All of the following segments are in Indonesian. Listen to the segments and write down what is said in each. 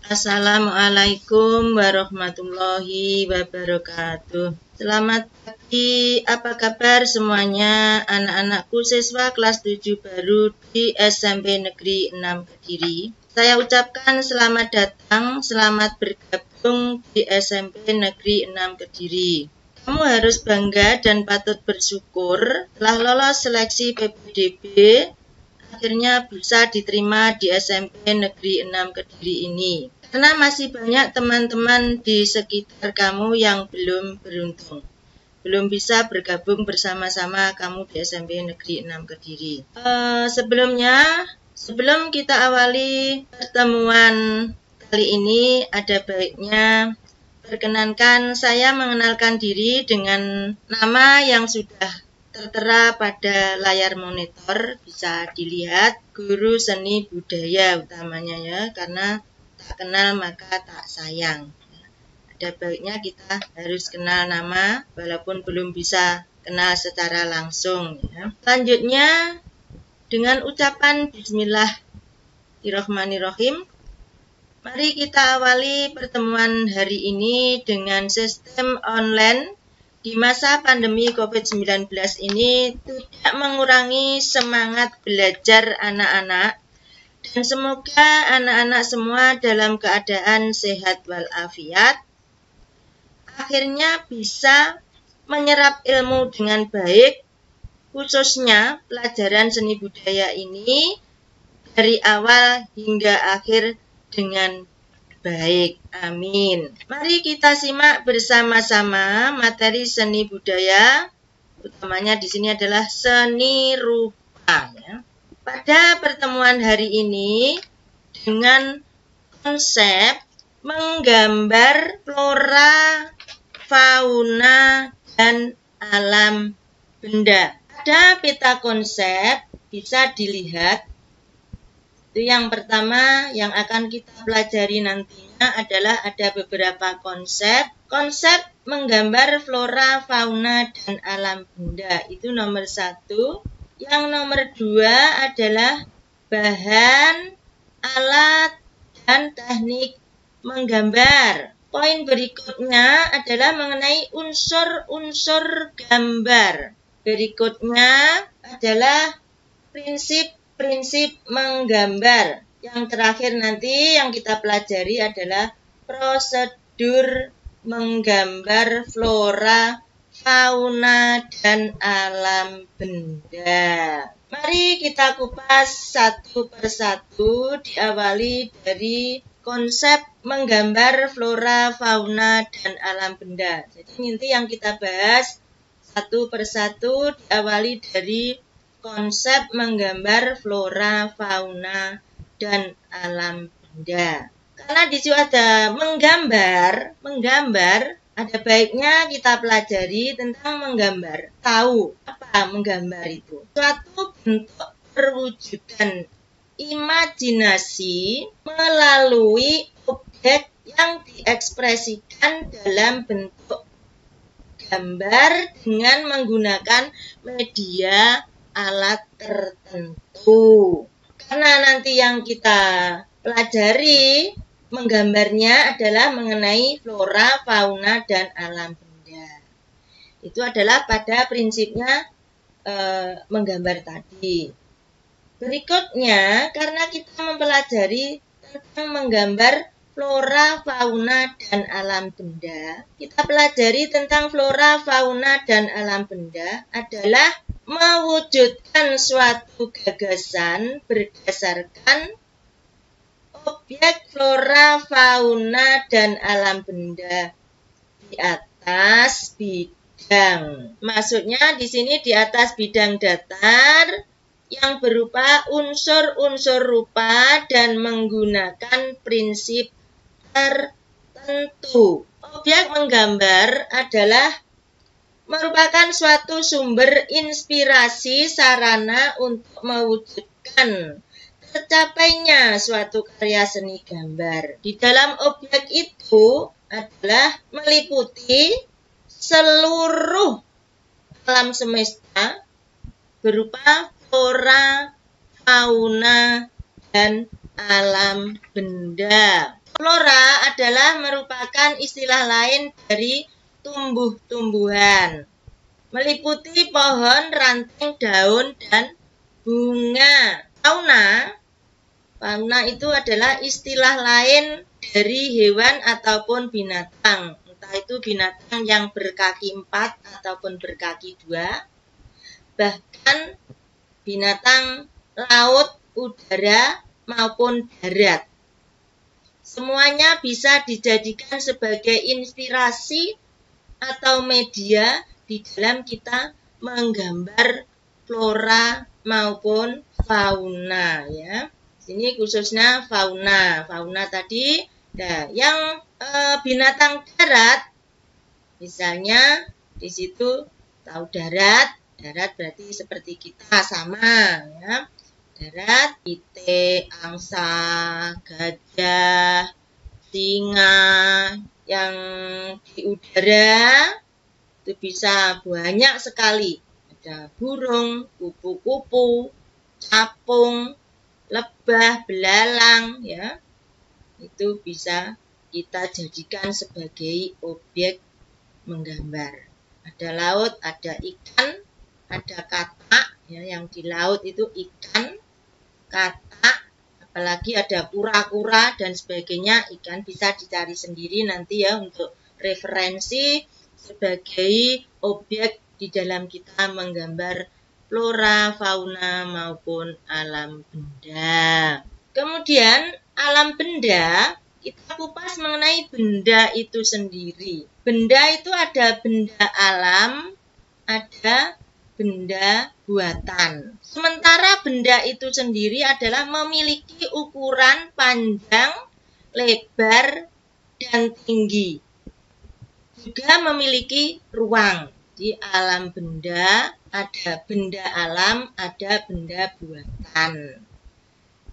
Assalamualaikum warahmatullahi wabarakatuh. Selamat pagi, apa kabar semuanya anak-anakku siswa kelas 7 baru di SMP Negeri 6 Kediri. Saya ucapkan selamat datang, selamat bergabung di SMP Negeri 6 Kediri. Kamu harus bangga dan patut bersyukur telah lolos seleksi PPDB, akhirnya bisa diterima di SMP Negeri 6 Kediri ini. Karena masih banyak teman-teman di sekitar kamu yang belum beruntung, belum bisa bergabung bersama-sama kamu di SMP Negeri 6 Kediri. Sebelum kita awali pertemuan kali ini, ada baiknya perkenankan saya mengenalkan diri dengan nama yang sudah tertera pada layar monitor, bisa dilihat, Guru Seni Budaya utamanya ya, karena tak kenal maka tak sayang. Ada baiknya kita harus kenal nama walaupun belum bisa kenal secara langsung ya. Selanjutnya dengan ucapan Bismillahirrahmanirrahim, mari kita awali pertemuan hari ini dengan sistem online. Di masa pandemi COVID-19 ini tidak mengurangi semangat belajar anak-anak, dan semoga anak-anak semua dalam keadaan sehat walafiat, akhirnya bisa menyerap ilmu dengan baik, khususnya pelajaran seni budaya ini dari awal hingga akhir dengan baik. Amin. Mari kita simak bersama-sama materi seni budaya, utamanya di sini adalah seni rupa ya. Pada pertemuan hari ini dengan konsep menggambar flora, fauna, dan alam benda. Pada peta konsep bisa dilihat, itu yang pertama yang akan kita pelajari nantinya adalah ada beberapa konsep. Konsep menggambar flora, fauna, dan alam benda itu nomor 1. Yang nomor 2 adalah bahan, alat, dan teknik menggambar. Poin berikutnya adalah mengenai unsur-unsur gambar. Berikutnya adalah prinsip-prinsip menggambar. Yang terakhir nanti yang kita pelajari adalah prosedur menggambar flora, fauna, dan alam benda. Mari kita kupas satu persatu, diawali dari konsep menggambar flora, fauna, dan alam benda. Jadi nanti yang kita bahas satu persatu, diawali dari konsep menggambar flora, fauna, dan alam benda. Karena di situ ada menggambar, ada baiknya kita pelajari tentang menggambar. Tahu apa menggambar itu? Suatu bentuk perwujudan imajinasi melalui objek yang diekspresikan dalam bentuk gambar dengan menggunakan media alat tertentu. Karena nanti yang kita pelajari menggambarnya adalah mengenai flora, fauna, dan alam benda. Itu adalah pada prinsipnya menggambar tadi. Berikutnya, karena kita mempelajari tentang menggambar flora, fauna, dan alam benda, kita pelajari tentang flora, fauna, dan alam benda adalah mewujudkan suatu gagasan berdasarkan objek flora, fauna, dan alam benda di atas bidang. Maksudnya di sini di atas bidang datar yang berupa unsur-unsur rupa dan menggunakan prinsip tertentu. Objek menggambar adalah merupakan suatu sumber inspirasi sarana untuk mewujudkan tercapainya suatu karya seni gambar. Di dalam objek itu adalah meliputi seluruh alam semesta berupa flora, fauna, dan alam benda. Flora adalah merupakan istilah lain dari tumbuh-tumbuhan, meliputi pohon, ranting, daun, dan bunga. Fauna itu adalah istilah lain dari hewan ataupun binatang. Entah itu binatang yang berkaki 4 ataupun berkaki 2. Bahkan binatang laut, udara, maupun darat. Semuanya bisa dijadikan sebagai inspirasi atau media di dalam kita menggambar flora maupun fauna, ya. Ini khususnya fauna. Fauna tadi, nah, yang binatang darat, misalnya di situ tahu darat berarti seperti kita sama, ya. Darat, itik, angsa, gajah, singa. Yang di udara itu bisa banyak sekali. Ada burung, kupu-kupu, capung, lebah, belalang, ya. Itu bisa kita jadikan sebagai objek menggambar. Ada laut, ada ikan, ada katak, ya, yang di laut itu ikan, katak, apalagi ada kura-kura dan sebagainya. Ikan bisa dicari sendiri nanti, ya, untuk referensi sebagai objek di dalam kita menggambar flora, fauna, maupun alam benda. Kemudian alam benda, kita kupas mengenai benda itu sendiri. Benda itu ada benda alam, ada benda buatan. Sementara benda itu sendiri adalah memiliki ukuran panjang, lebar, dan tinggi. Juga memiliki ruang. Di alam benda, ada benda alam, ada benda buatan.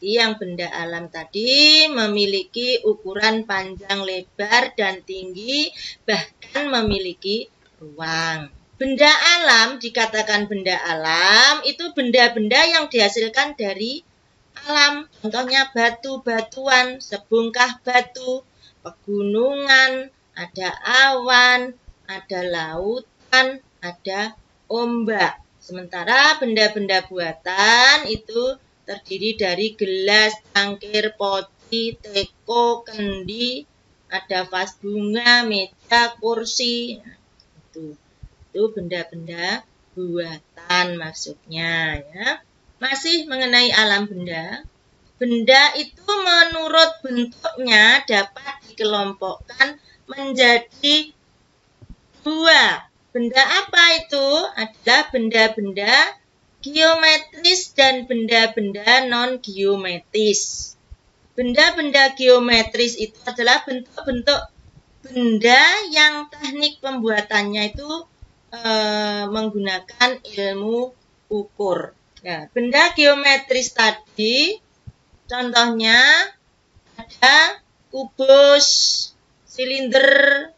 Jadi yang benda alam tadi memiliki ukuran panjang, lebar, dan tinggi, bahkan memiliki ruang. Benda alam, dikatakan benda alam, itu benda-benda yang dihasilkan dari alam. Contohnya batu-batuan, sebongkah batu, pegunungan, ada awan, ada laut, ada ombak. Sementara benda-benda buatan itu terdiri dari gelas, cangkir, poci, teko, kendi, ada vas bunga, meja, kursi. Nah, itu benda-benda buatan maksudnya, ya. Masih mengenai alam benda. Benda itu menurut bentuknya dapat dikelompokkan menjadi 2. Benda apa itu? Adalah benda-benda geometris dan benda-benda non-geometris. Benda-benda geometris itu adalah bentuk-bentuk benda yang teknik pembuatannya itu menggunakan ilmu ukur. Nah, benda geometris tadi, contohnya ada kubus, silinder,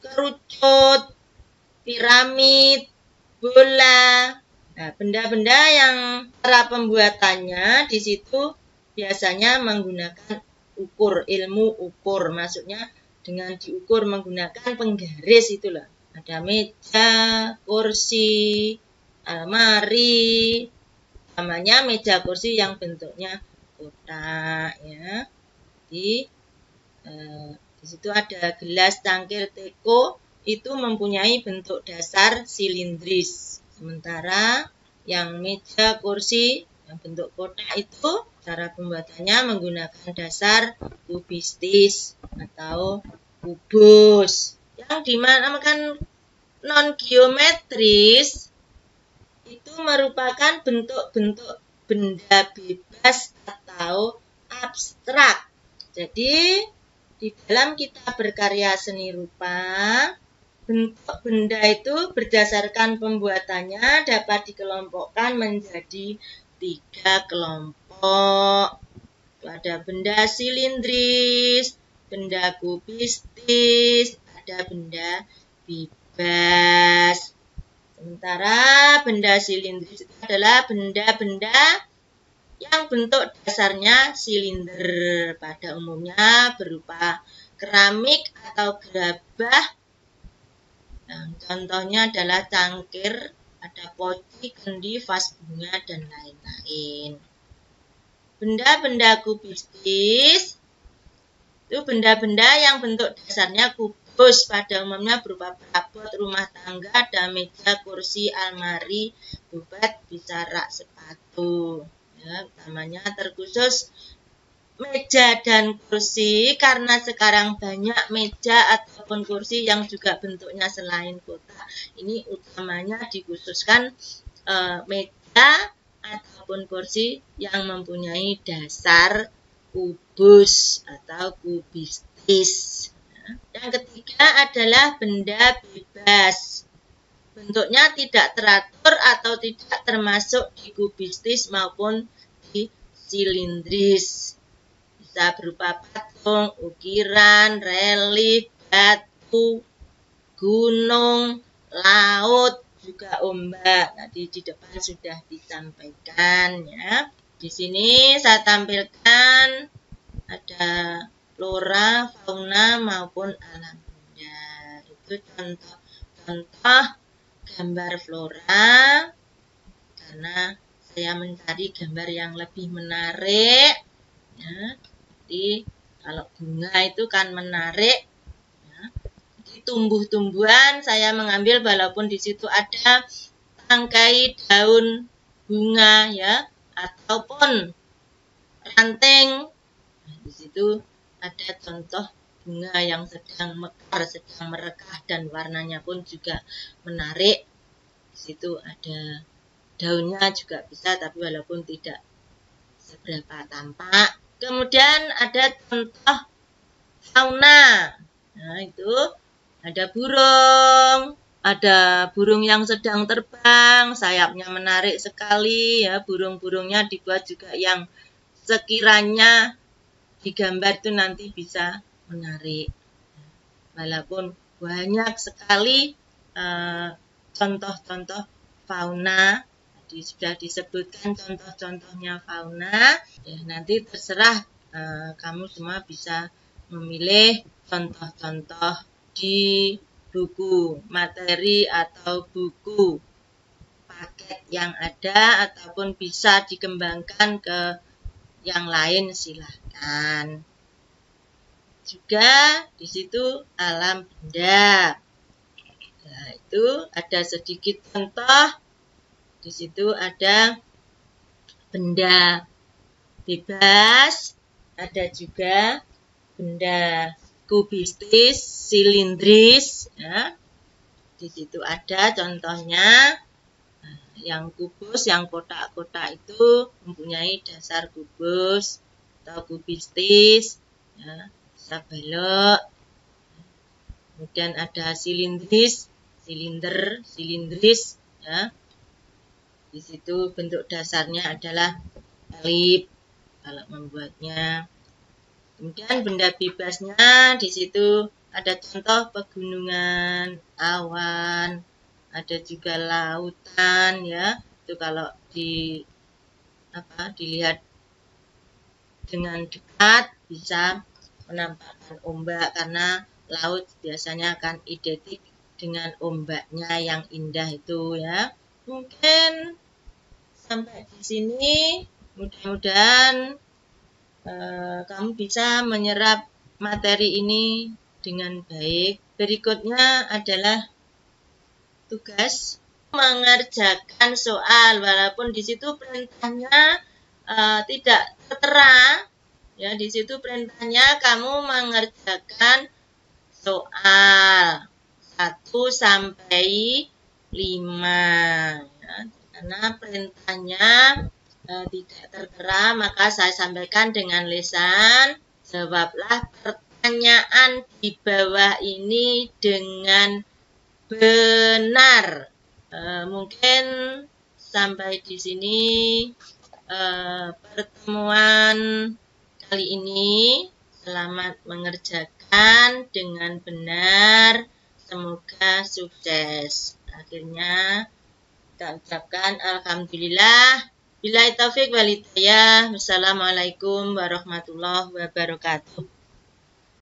kerucut, piramid, bola. Nah, benda-benda yang cara pembuatannya di situ biasanya menggunakan ukur, ilmu ukur. Maksudnya dengan diukur menggunakan penggaris itulah. Ada meja, kursi, almari. Namanya meja kursi yang bentuknya kotak, ya. Di situ ada gelas, cangkir, teko. Itu mempunyai bentuk dasar silindris. Sementara yang meja, kursi, yang bentuk kotak itu cara pembuatannya menggunakan dasar kubistis atau kubus. Yang dinamakan non-geometris itu merupakan bentuk-bentuk benda bebas atau abstrak. Jadi, di dalam kita berkarya seni rupa, bentuk benda itu berdasarkan pembuatannya dapat dikelompokkan menjadi 3 kelompok. Ada benda silindris, benda kubistis, ada benda bebas. Sementara benda silindris itu adalah benda-benda yang bentuk dasarnya silinder, pada umumnya berupa keramik atau gerabah. Nah, contohnya adalah cangkir, ada poci, kendi, vas bunga, dan lain-lain. Benda-benda kubistis itu benda-benda yang bentuk dasarnya kubus, pada umumnya berupa perabot rumah tangga, ada meja, kursi, almari, bubat, bisa rak, sepatu. Ya, utamanya terkhusus meja dan kursi, karena sekarang banyak meja ataupun kursi yang juga bentuknya selain kotak. Ini utamanya dikhususkan meja ataupun kursi yang mempunyai dasar kubus atau kubistis. Yang ketiga adalah benda bebas. Bentuknya tidak teratur atau tidak termasuk di kubistis maupun di silindris. Bisa berupa patung, ukiran, relief, batu, gunung, laut, juga ombak. Tadi di depan sudah disampaikan ya. Di sini saya tampilkan ada flora, fauna maupun alam benda. Itu contoh gambar flora, karena saya mencari gambar yang lebih menarik ya. Jadi kalau bunga itu kan menarik ya. Jadi tumbuh-tumbuhan saya mengambil walaupun di situ ada tangkai daun bunga ya, ataupun ranting. Nah, di situ ada contoh bunga yang sedang mekar, sedang merekah, dan warnanya pun juga menarik. Di situ ada daunnya juga bisa, tapi walaupun tidak seberapa tampak. Kemudian ada contoh fauna. Nah, itu ada burung yang sedang terbang, sayapnya menarik sekali ya. Burung-burungnya dibuat juga yang sekiranya digambar itu nanti bisa menarik. Walaupun banyak sekali contoh-contoh fauna, tadi sudah disebutkan contoh-contohnya fauna. Ya, nanti terserah kamu semua bisa memilih contoh-contoh di buku materi atau buku paket yang ada, ataupun bisa dikembangkan ke yang lain, silahkan. Juga di situ alam benda. Nah, itu ada sedikit contoh. Di situ ada benda bebas, ada juga benda kubistis, silindris. Ya. Di situ ada contohnya. Yang kubus, yang kotak-kotak itu mempunyai dasar kubus atau kubistis, ya, bisa balok. Kemudian ada silindris, silindris, ya. Di situ bentuk dasarnya adalah elip kalau membuatnya. Kemudian benda bebasnya di situ ada contoh pegunungan, awan, ada juga lautan ya. Itu kalau dilihat dengan dekat bisa menampakkan ombak, karena laut biasanya akan identik dengan ombaknya yang indah itu ya. Mungkin sampai di sini, mudah-mudahan kamu bisa menyerap materi ini dengan baik. Berikutnya adalah tugas mengerjakan soal, walaupun di situ perintahnya tidak tertera ya. Di situ perintahnya kamu mengerjakan soal 1 sampai 5 ya. Karena perintahnya tidak tertera, maka saya sampaikan dengan lisan. Jawablah pertanyaan di bawah ini dengan benar. Mungkin sampai di sini pertemuan kali ini. Selamat mengerjakan dengan benar. Semoga sukses. Akhirnya kita ucapkan alhamdulillah. Billahi taufik wal hidayah. Wassalamualaikum warahmatullahi wabarakatuh.